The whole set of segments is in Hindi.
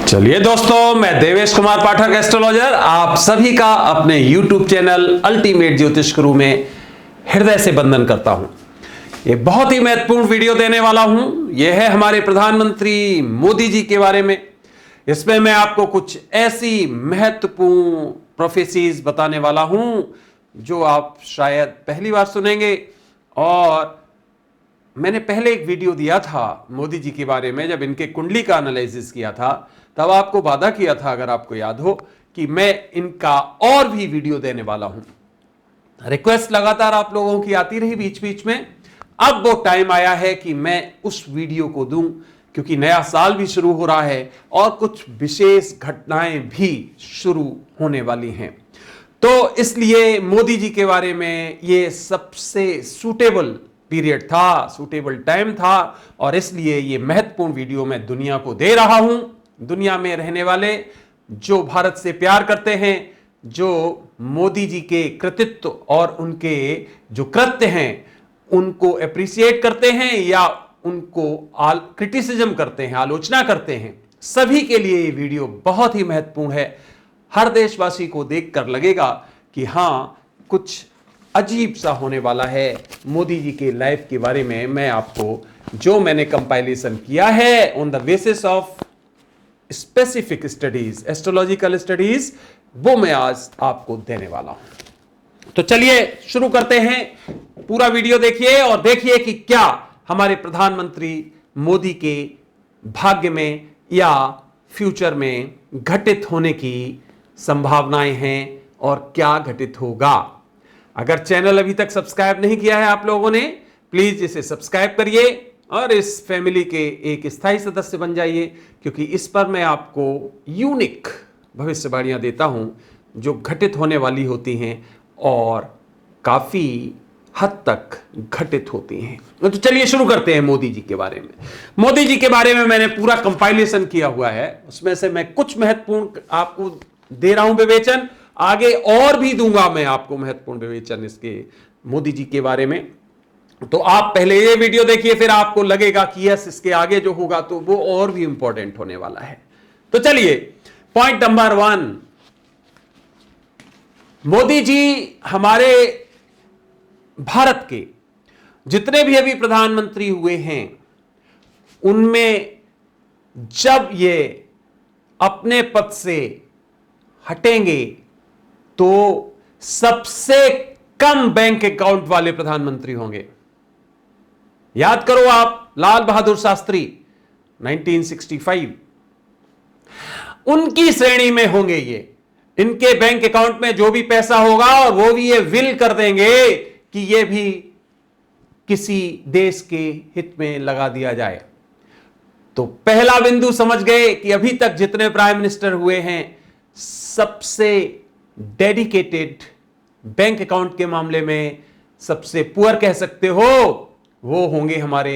चलिए दोस्तों, मैं देवेश कुमार पाठक एस्ट्रोलॉजर आप सभी का अपने YouTube चैनल अल्टीमेट ज्योतिष गुरु में हृदय से वंदन करता हूं। ये बहुत ही महत्वपूर्ण वीडियो देने वाला हूं। यह है हमारे प्रधानमंत्री मोदी जी के बारे में। इसमें मैं आपको कुछ ऐसी महत्वपूर्ण प्रोफेसीज बताने वाला हूं जो आप शायद पहली बार सुनेंगे। और मैंने पहले एक वीडियो दिया था मोदी जी के बारे में, जब इनके कुंडली का एनालिसिस किया था, तब आपको वादा किया था, अगर आपको याद हो, कि मैं इनका और भी वीडियो देने वाला हूं। रिक्वेस्ट लगातार आप लोगों की आती रही बीच बीच में। अब वो टाइम आया है कि मैं उस वीडियो को दूं, क्योंकि नया साल भी शुरू हो रहा है और कुछ विशेष घटनाएं भी शुरू होने वाली हैं। तो इसलिए मोदी जी के बारे में ये सबसे सूटेबल पीरियड था, सूटेबल टाइम था, और इसलिए ये महत्वपूर्ण वीडियो मैं दुनिया को दे रहा हूं। दुनिया में रहने वाले जो भारत से प्यार करते हैं, जो मोदी जी के कृतित्व और उनके जो कृत्य हैं उनको अप्रिशिएट करते हैं या उनको क्रिटिसिज्म करते हैं, आलोचना करते हैं, सभी के लिए ये वीडियो बहुत ही महत्वपूर्ण है। हर देशवासी को देखकर लगेगा कि हां, कुछ अजीब सा होने वाला है। मोदी जी के लाइफ के बारे में मैं आपको, जो मैंने कंपाइलेशन किया है on the basis of specific studies, astrological studies, वो मैं आज आपको देने वाला हूं। तो चलिए शुरू करते हैं। पूरा वीडियो देखिए और देखिए कि क्या हमारे प्रधानमंत्री मोदी के भाग्य में या फ्यूचर में घटित होने की संभावनाएं हैं और क्या घटित होगा। अगर चैनल अभी तक सब्सक्राइब नहीं किया है आप लोगों ने, प्लीज इसे सब्सक्राइब करिए और इस फैमिली के एक स्थायी सदस्य बन जाइए, क्योंकि इस पर मैं आपको यूनिक भविष्यवाणियां देता हूं जो घटित होने वाली होती हैं और काफी हद तक घटित होती हैं। तो चलिए शुरू करते हैं मोदी जी के बारे में। मोदी जी के बारे में मैंने पूरा कंपाइलेशन किया हुआ है, उसमें से मैं कुछ महत्वपूर्ण आपको दे रहा हूं विवेचन। आगे और भी दूंगा मैं आपको महत्वपूर्ण विवेचन इसके मोदी जी के बारे में। तो आप पहले ये वीडियो देखिए, फिर आपको लगेगा कि यस, इसके आगे जो होगा तो वो और भी इंपॉर्टेंट होने वाला है। तो चलिए, पॉइंट नंबर 1, मोदी जी हमारे भारत के जितने भी अभी प्रधानमंत्री हुए हैं, उनमें जब ये अपने पद से हटेंगे तो सबसे कम बैंक अकाउंट वाले प्रधानमंत्री होंगे। याद करो आप, लाल बहादुर शास्त्री 1965, उनकी श्रेणी में होंगे ये। इनके बैंक अकाउंट में जो भी पैसा होगा, और वो भी ये विल कर देंगे कि ये भी किसी देश के हित में लगा दिया जाए। तो पहला बिंदु समझ गए कि अभी तक जितने प्राइम मिनिस्टर हुए हैं, सबसे डेडिकेटेड बैंक अकाउंट के मामले में सबसे पुअर कह सकते हो, वो होंगे हमारे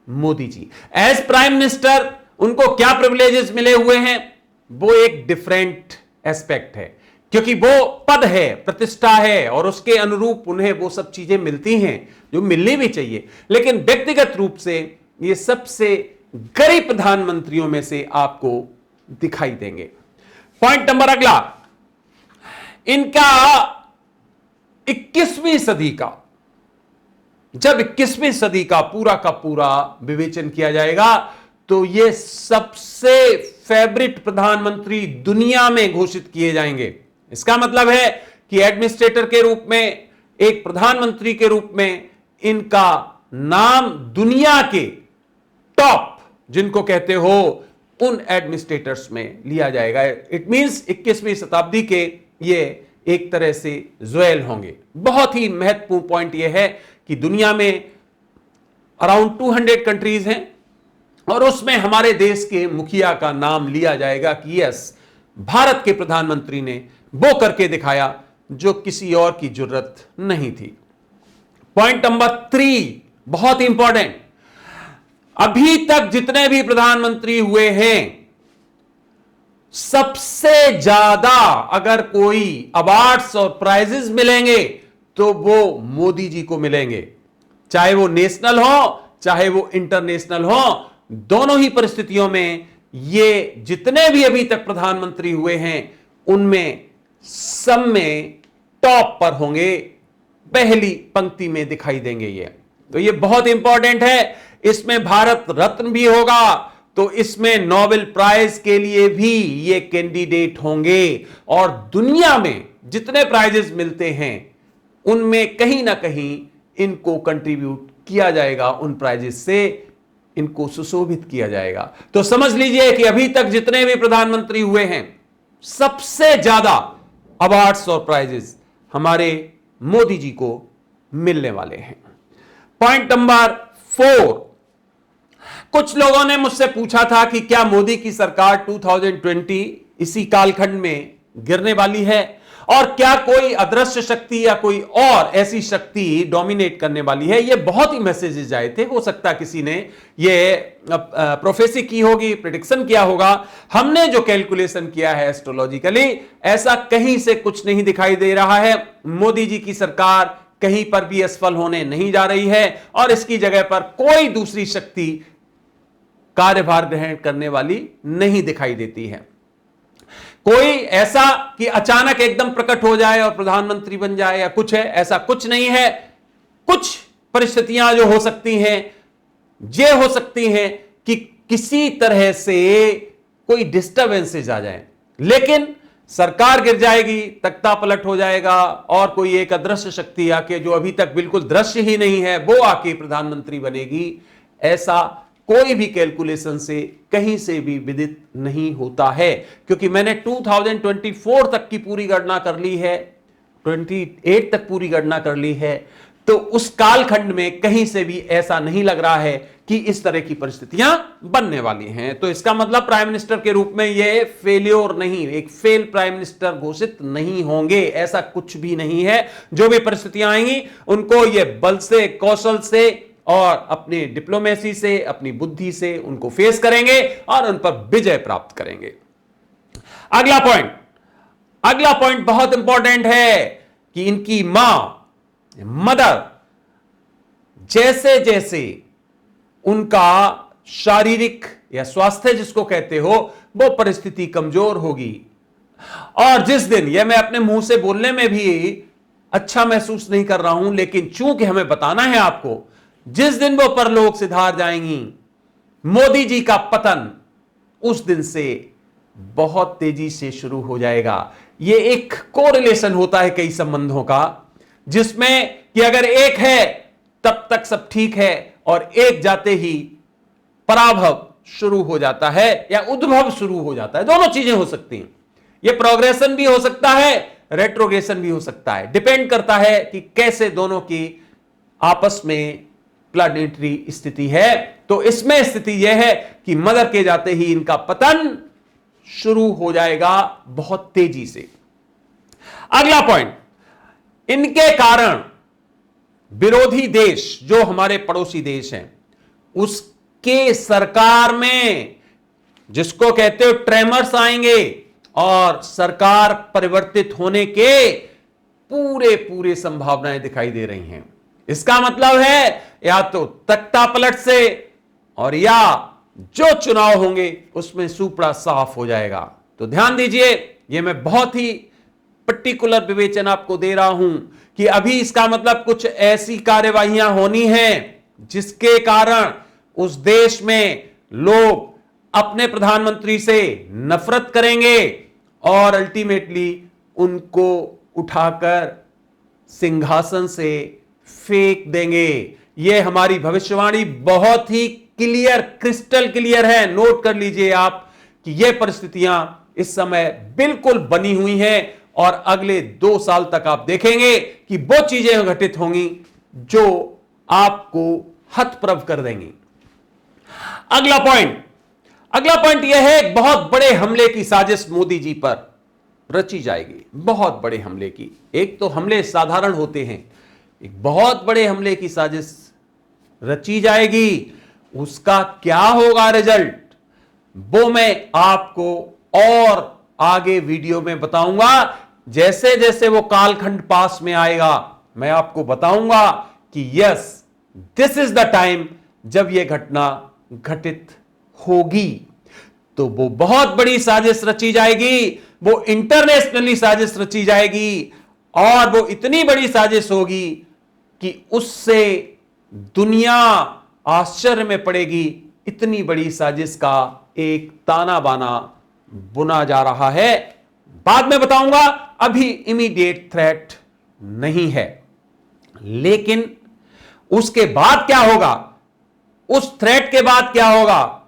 Modi ji. As prime minister उनको क्या प्रिविलेजेस मिले हुए हैं, वो एक डिफरेंट एस्पेक्ट है, क्योंकि वो पद है, प्रतिष्ठा है, और उसके अनुरूप उन्हें वो सब चीजें मिलती हैं जो मिलनी भी चाहिए। लेकिन व्यक्तिगत रूप से ये सबसे गरीब प्रधानमंत्रियों में से आपको दिखाई देंगे। पॉइंट नंबर अगला, इनका 21वीं सदी का, जब 21वीं सदी का पूरा विवेचन किया जाएगा, तो ये सबसे फेवरेट प्रधानमंत्री दुनिया में घोषित किए जाएंगे। इसका मतलब है कि एडमिनिस्ट्रेटर के रूप में, एक प्रधानमंत्री के रूप में, इनका नाम दुनिया के टॉप, जिनको कहते हो, उन एडमिनिस्ट्रेटर्स में लिया जाएगा। इट मींस 21वीं शताब्दी के ये एक तरह से ज्वेल होंगे। बहुत ही महत्वपूर्ण पॉइंट यह है कि दुनिया में अराउंड 200 कंट्रीज हैं, और उसमें हमारे देश के मुखिया का नाम लिया जाएगा कि यस, भारत के प्रधानमंत्री ने वो करके दिखाया जो किसी और की जरूरत नहीं थी। पॉइंट नंबर 3 बहुत इंपॉर्टेंट, अभी तक जितने भी प्रधानमंत्री हुए हैं, सबसे ज्यादा अगर कोई अवार्ड्स और प्राइजेस मिलेंगे तो वो मोदी जी को मिलेंगे, चाहे वो नेशनल हो चाहे वो इंटरनेशनल हो। दोनों ही परिस्थितियों में ये जितने भी अभी तक प्रधानमंत्री हुए हैं उनमें सब में टॉप पर होंगे, पहली पंक्ति में दिखाई देंगे ये। तो ये बहुत इंपॉर्टेंट है। इसमें भारत रत्न भी होगा, तो इसमें नोबेल प्राइज के लिए भी ये कैंडिडेट होंगे। और दुनिया में जितने प्राइजेस मिलते हैं उनमें कहीं ना कहीं इनको कंट्रीब्यूट किया जाएगा, उन प्राइजेस से इनको सुशोभित किया जाएगा। तो समझ लीजिए कि अभी तक जितने भी प्रधानमंत्री हुए हैं सबसे ज्यादा अवार्ड्स और प्राइजेस हमारे मोदी जी को मिलने वाले हैं। पॉइंट नंबर 4, कुछ लोगों ने मुझसे पूछा था कि क्या मोदी की सरकार 2020 इसी कालखंड में गिरने वाली है और क्या कोई अदृश्य शक्ति या कोई और ऐसी शक्ति डोमिनेट करने वाली है। ये बहुत ही मैसेजेस आए थे, हो सकता है किसी ने ये प्रोफेसी की होगी, प्रेडिक्शन किया होगा। हमने जो कैलकुलेशन किया है एस्ट्रोलॉजिकली, ऐसा कहीं से कुछ नहीं दिखाई दे रहा है। मोदी जी की सरकार कहीं पर भी असफल होने नहीं जा रही है और इसकी जगह पर कोई दूसरी शक्ति कार्यभार ग्रहण करने वाली नहीं दिखाई देती है। कोई ऐसा कि अचानक एकदम प्रकट हो जाए और प्रधानमंत्री बन जाए या कुछ है, ऐसा कुछ नहीं है। कुछ परिस्थितियां जो हो सकती हैं, ये हो सकती हैं कि किसी तरह से कोई डिस्टर्बेंसेज आ जाए, लेकिन सरकार गिर जाएगी, तख्ता पलट हो जाएगा और कोई एक अदृश्य शक्ति आके, जो अभी तक बिल्कुल दृश्य ही नहीं है, वो आके प्रधानमंत्री बनेगी। ऐसा कोई भी कैलकुलेशन से कहीं से भी विदित नहीं होता है, क्योंकि मैंने 2024 तक की पूरी गणना कर ली है, 28 तक पूरी गणना कर ली है। तो उस कालखंड में कहीं से भी ऐसा नहीं लग रहा है कि इस तरह की परिस्थितियां बनने वाली हैं। तो इसका मतलब प्राइम मिनिस्टर के रूप में ये फेल्योर नहीं, एक फेल प्राइम मिनिस्टर घोषित नहीं होंगे, ऐसा कुछ भी नहीं है। जो भी परिस्थितियां आएंगी उनको ये बल से, कौशल से और अपनी डिप्लोमेसी से, अपनी बुद्धि से उनको फेस करेंगे और उन पर विजय प्राप्त करेंगे। अगला पॉइंट बहुत इंपॉर्टेंट है कि इनकी मदर, जैसे जैसे उनका शारीरिक या स्वास्थ्य जिसको कहते हो, वो परिस्थिति कमजोर होगी और जिस दिन, यह मैं अपने मुंह से बोलने में भी अच्छा महसूस नहीं कर रहा हूं, लेकिन चूंकि हमें बताना है आपको, जिस दिन वो परलोक सिधार जाएंगी, मोदी जी का पतन उस दिन से बहुत तेजी से शुरू हो जाएगा। ये एक कोरिलेशन होता है कई संबंधों का, जिसमें कि अगर एक है तब तक सब ठीक है और एक जाते ही पराभव शुरू हो जाता है या उद्भव शुरू हो जाता है। दोनों चीजें हो सकती हैं। ये प्रोग्रेशन भी हो सकता है, रेट्रोग्रेशन भी हो सकता है, डिपेंड करता है कि कैसे दोनों की आपस में प्लानिटरी स्थिति है। तो इसमें स्थिति यह है कि मदर के जाते ही इनका पतन शुरू हो जाएगा बहुत तेजी से। अगला पॉइंट, इनके कारण विरोधी देश जो हमारे पड़ोसी देश हैं, उसके सरकार में, जिसको कहते हो ट्रेमर्स, आएंगे और सरकार परिवर्तित होने के पूरे संभावनाएं दिखाई दे रही हैं। इसका मतलब है या तो तख्ता पलट से और या जो चुनाव होंगे उसमें सुपड़ा साफ हो जाएगा। तो ध्यान दीजिए, यह मैं बहुत ही पर्टिकुलर विवेचन आपको दे रहा हूं कि अभी इसका मतलब कुछ ऐसी कार्यवाहियां होनी हैं जिसके कारण उस देश में लोग अपने प्रधानमंत्री से नफरत करेंगे और अल्टीमेटली उनको उठाकर सिंहासन से फेंक देंगे। यह हमारी भविष्यवाणी बहुत ही क्लियर, क्रिस्टल क्लियर है। नोट कर लीजिए आप कि यह परिस्थितियां इस समय बिल्कुल बनी हुई हैं और अगले 2 साल तक आप देखेंगे कि वो चीजें घटित होंगी जो आपको हतप्रभ कर देंगी। अगला पॉइंट यह है, एक बहुत बड़े हमले की साजिश मोदी जी पर रची जाएगी। बहुत बड़े हमले की, एक तो हमले साधारण होते हैं, एक बहुत बड़े हमले की साजिश रची जाएगी। उसका क्या होगा रिजल्ट, वो मैं आपको और आगे वीडियो में बताऊंगा। जैसे जैसे वो कालखंड पास में आएगा मैं आपको बताऊंगा कि yes, this is the time जब यह घटना घटित होगी। तो वो बहुत बड़ी साजिश रची जाएगी, वो इंटरनेशनली साजिश रची जाएगी और वो इतनी बड़ी साजिश होगी कि उससे दुनिया आश्चर्य में पड़ेगी। इतनी बड़ी साजिश का एक ताना बाना बुना जा रहा है। बाद में बताऊंगा, अभी इमीडिएट थ्रेट नहीं है, लेकिन उसके बाद क्या होगा, उस थ्रेट के बाद क्या होगा,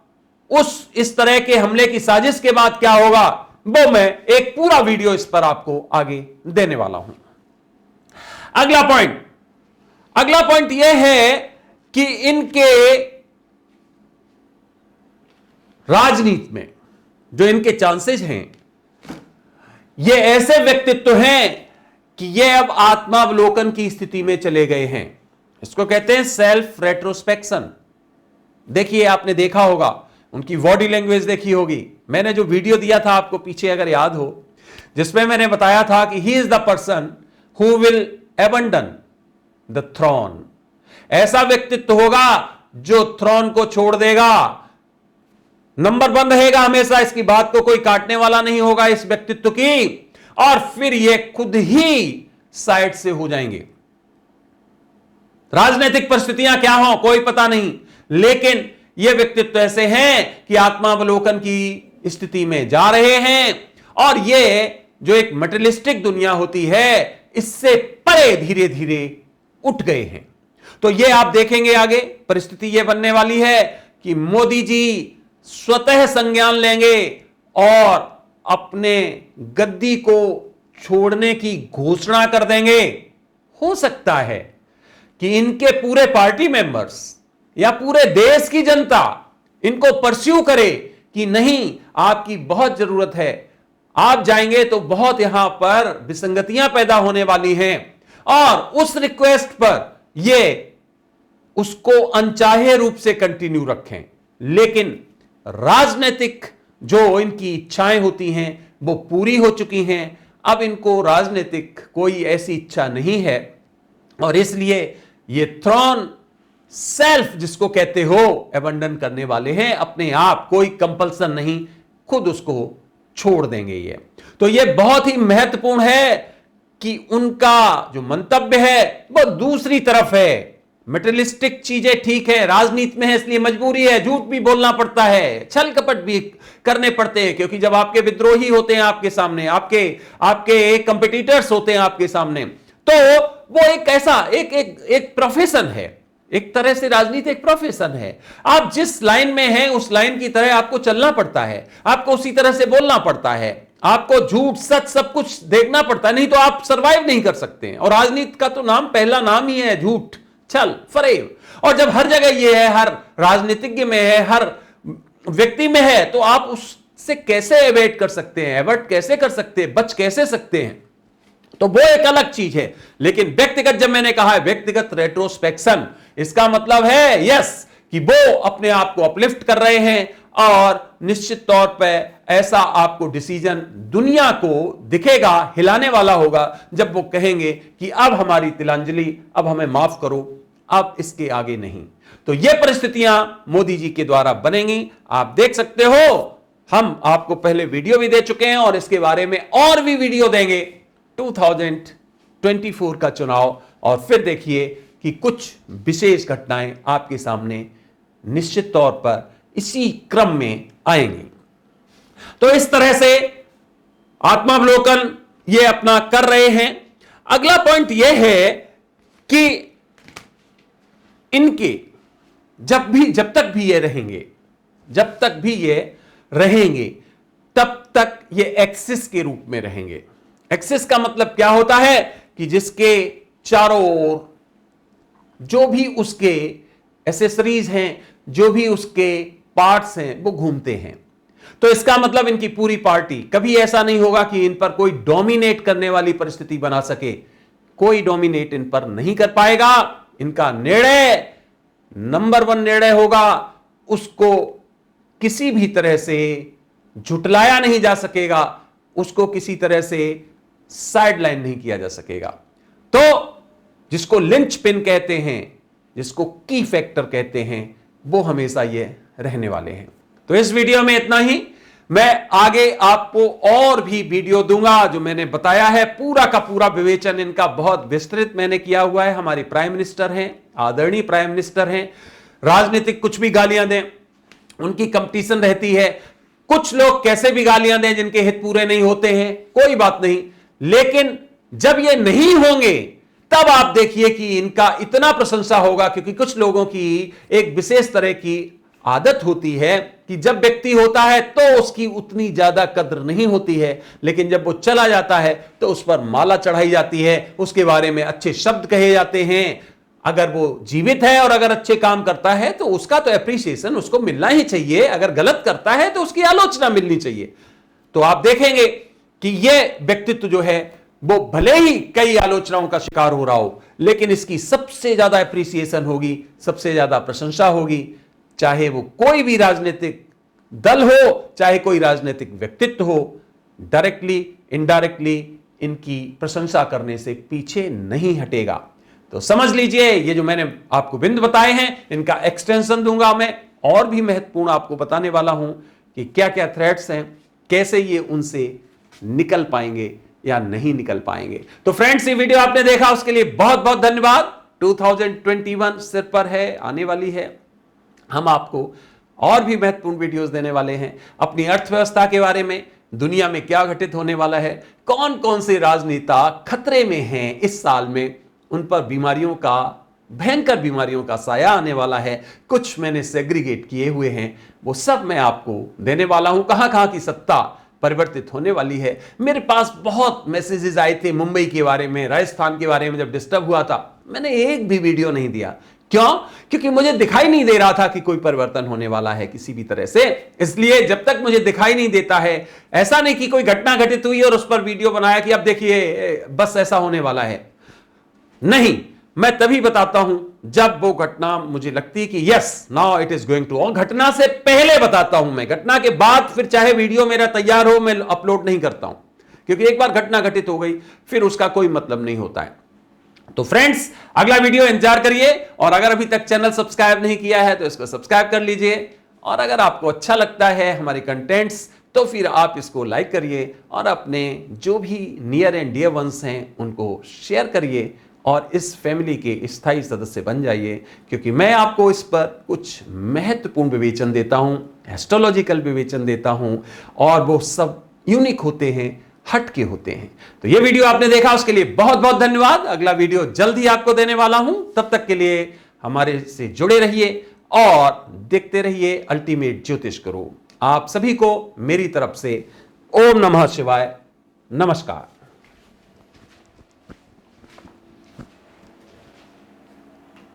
इस तरह के हमले की साजिश के बाद क्या होगा, वो मैं एक पूरा वीडियो इस पर आपको आगे देने वाला हूं। अगला पॉइंट यह है कि इनके राजनीति में जो इनके चांसेस हैं, ये ऐसे व्यक्तित्व हैं कि ये अब आत्मावलोकन की स्थिति में चले गए हैं। इसको कहते हैं सेल्फ रेट्रोस्पेक्शन। देखिए, आपने देखा होगा, उनकी बॉडी लैंग्वेज देखी होगी। मैंने जो वीडियो दिया था आपको पीछे अगर याद हो, जिसमें मैंने बताया था कि he is the person who will abandon the throne. ऐसा व्यक्तित्व होगा जो थ्रोन को छोड़ देगा, नंबर बंद रहेगा हमेशा, इसकी बात को कोई काटने वाला नहीं होगा इस व्यक्तित्व की, और फिर ये खुद ही साइड से हो जाएंगे। राजनीतिक परिस्थितियां क्या हो कोई पता नहीं, लेकिन ये व्यक्तित्व ऐसे हैं कि आत्मावलोकन की स्थिति में जा रहे हैं और ये जो एक मटेरियलिस्टिक दुनिया होती है इससे परे धीरे धीरे उठ गए हैं। तो ये आप देखेंगे आगे परिस्थिति ये बनने वाली है कि मोदी जी स्वतः संज्ञान लेंगे और अपने गद्दी को छोड़ने की घोषणा कर देंगे। हो सकता है कि इनके पूरे पार्टी मेंबर्स या पूरे देश की जनता इनको परस्यू करे कि नहीं, आपकी बहुत जरूरत है, आप जाएंगे तो बहुत यहां पर विसंगतियां पैदा होने वाली हैं, और उस रिक्वेस्ट पर ये उसको अनचाहे रूप से कंटिन्यू रखें। लेकिन राजनीतिक जो इनकी इच्छाएं होती हैं वो पूरी हो चुकी हैं, अब इनको राजनीतिक कोई ऐसी इच्छा नहीं है, और इसलिए ये थ्रोन सेल्फ जिसको कहते हो एबंडन करने वाले हैं अपने आप, कोई कंपल्सन नहीं, खुद उसको छोड़ देंगे ये। तो ये बहुत ही महत्वपूर्ण है कि उनका जो मंतव्य है वो दूसरी तरफ है। मटेरियलिस्टिक चीजें ठीक है, राजनीति में है इसलिए मजबूरी है, झूठ भी बोलना पड़ता है, छल कपट भी करने पड़ते हैं, क्योंकि जब आपके विद्रोही होते हैं आपके सामने, आपके कंपिटिटर्स होते हैं आपके सामने, तो वो एक ऐसा एक प्रोफेशन है, एक तरह से राजनीति एक प्रोफेशन है। आप जिस लाइन में हैं उस लाइन की तरह आपको चलना पड़ता है, आपको उसी तरह से बोलना पड़ता है, आपको झूठ सच सब कुछ देखना पड़ता है, नहीं तो आप सरवाइव नहीं कर सकते हैं। और राजनीति का तो पहला नाम ही है झूठ, छल, फरेब। और जब हर जगह ये है, हर राजनीतिज्ञ में है, हर व्यक्ति में है, तो आप उससे कैसे एवॉइड कर सकते हैं, एवर्ट कैसे कर सकते हैं, बच कैसे सकते हैं? तो वो एक अलग चीज है। लेकिन व्यक्तिगत, जब मैंने कहा है व्यक्तिगत रेट्रोस्पेक्शन, इसका मतलब है यस कि वो अपने आप को अपलिफ्ट कर रहे हैं, और निश्चित तौर पे ऐसा आपको डिसीजन दुनिया को दिखेगा, हिलाने वाला होगा, जब वो कहेंगे कि अब हमारी तिलांजलि, अब हमें माफ करो, अब इसके आगे नहीं। तो ये परिस्थितियां मोदी जी के द्वारा बनेंगी, आप देख सकते हो। हम आपको पहले वीडियो भी दे चुके हैं और इसके बारे में और भी वीडियो देंगे। 2024 का चुनाव, और फिर देखिए कि कुछ विशेष घटनाएं आपके सामने निश्चित तौर पर इसी क्रम में आएंगी। तो इस तरह से आत्मावलोकन ये अपना कर रहे हैं। अगला पॉइंट यह है कि इनके जब तक भी ये रहेंगे तब तक ये एक्सिस के रूप में रहेंगे। एक्सिस का मतलब क्या होता है कि जिसके चारों ओर जो भी उसके एसेसरीज हैं, जो भी उसके पार्ट्स हैं, वो घूमते हैं। तो इसका मतलब इनकी पूरी पार्टी, कभी ऐसा नहीं होगा कि इन पर कोई डोमिनेट करने वाली परिस्थिति बना सके, कोई डोमिनेट इन पर नहीं कर पाएगा। इनका निर्णय नंबर 1 निर्णय होगा, उसको किसी भी तरह से झुटलाया नहीं जा सकेगा, उसको किसी तरह से साइडलाइन नहीं किया जा सकेगा। तो जिसको लिंच पिन कहते हैं, जिसको की फैक्टर कहते हैं, वो हमेशा ये रहने वाले हैं। तो इस वीडियो में इतना ही। मैं आगे आपको और भी वीडियो दूंगा। जो मैंने बताया है पूरा का पूरा विवेचन इनका बहुत विस्तृत मैंने किया हुआ है। हमारे प्राइम मिनिस्टर हैं, आदरणीय प्राइम मिनिस्टर हैं, राजनीतिक कुछ भी गालियां दें, उनकी कंपटीशन रहती है। कुछ लोग कैसे भी गालियां दें जिनके हित पूरे नहीं होते हैं, कोई बात नहीं, लेकिन जब ये नहीं होंगे तब आप देखिए कि इनका इतना प्रशंसा होगा। क्योंकि कुछ लोगों की एक विशेष तरह की आदत होती है कि जब व्यक्ति होता है तो उसकी उतनी ज्यादा कद्र नहीं होती है, लेकिन जब वो चला जाता है तो उस पर माला चढ़ाई जाती है, उसके बारे में अच्छे शब्द कहे जाते हैं। अगर वो जीवित है और अगर अच्छे काम करता है तो उसका तो एप्रिसिएशन उसको मिलना ही चाहिए, अगर गलत करता है तो उसकी आलोचना मिलनी चाहिए। तो आप देखेंगे कि यह व्यक्तित्व जो है वो भले ही कई आलोचनाओं का शिकार हो रहा हो, लेकिन इसकी सबसे ज्यादा एप्रिसिएशन होगी, सबसे ज्यादा प्रशंसा होगी, चाहे वो कोई भी राजनीतिक दल हो, चाहे कोई राजनीतिक व्यक्तित्व हो, डायरेक्टली इनडायरेक्टली इनकी प्रशंसा करने से पीछे नहीं हटेगा। तो समझ लीजिए, ये जो मैंने आपको बिंदु बताए हैं इनका एक्सटेंशन दूंगा मैं, और भी महत्वपूर्ण आपको बताने वाला हूं कि क्या क्या थ्रेट्स हैं, कैसे ये उनसे निकल पाएंगे या नहीं निकल पाएंगे। तो फ्रेंड्स, ये वीडियो आपने देखा उसके लिए बहुत बहुत धन्यवाद। 2021 सिर पर है, आने वाली है। हम आपको और भी महत्वपूर्ण वीडियोस देने वाले हैं अपनी अर्थव्यवस्था के बारे में, दुनिया में क्या घटित होने वाला है, कौन कौन से राजनेता खतरे में हैं इस साल में, उन पर बीमारियों का, भयंकर बीमारियों का साया आने वाला है। कुछ मैंने सेग्रीगेट किए हुए हैं, वो सब मैं आपको देने वाला हूं। कहां कहां की सत्ता परिवर्तित होने वाली है। मेरे पास बहुत मैसेजेस आए थे मुंबई के बारे में, राजस्थान के बारे में। जब डिस्टर्ब हुआ था मैंने एक भी वीडियो नहीं दिया। क्यों? क्योंकि मुझे दिखाई नहीं दे रहा था कि कोई परिवर्तन होने वाला है किसी भी तरह से। इसलिए जब तक मुझे दिखाई नहीं देता है, ऐसा नहीं कि कोई घटना घटित हुई और उस पर वीडियो बनाया कि अब देखिए बस ऐसा होने वाला है, नहीं, मैं तभी बताता हूं जब वो घटना मुझे लगती है कि yes now it is going to. और घटना से पहले बताता हूं मैं, घटना के बाद फिर चाहे वीडियो मेरा तैयार हो, मैं अपलोड नहीं करता हूं, क्योंकि एक बार घटना घटित हो गई फिर उसका कोई मतलब नहीं होता है। तो फ्रेंड्स, अगला वीडियो इंतजार करिए, और अगर अभी तक चैनल सब्सक्राइब नहीं किया है तो इसको सब्सक्राइब कर लीजिए, और अगर आपको अच्छा लगता है हमारे कंटेंट्स तो फिर आप इसको लाइक करिए और अपने जो भी नियर एंड डियर वंस हैं उनको शेयर करिए और इस फैमिली के स्थायी सदस्य बन जाइए। क्योंकि मैं आपको इस पर कुछ महत्वपूर्ण विवेचन देता हूं, एस्ट्रोलॉजिकल विवेचन देता हूं, और वो सब यूनिक होते हैं, हट के होते हैं। तो ये वीडियो आपने देखा उसके लिए बहुत बहुत धन्यवाद। अगला वीडियो जल्द ही आपको देने वाला हूं, तब तक के लिए हमारे से जुड़े रहिए और देखते रहिए अल्टीमेट ज्योतिष गुरु। आप सभी को मेरी तरफ से ओम नमः शिवाय, नमस्कार।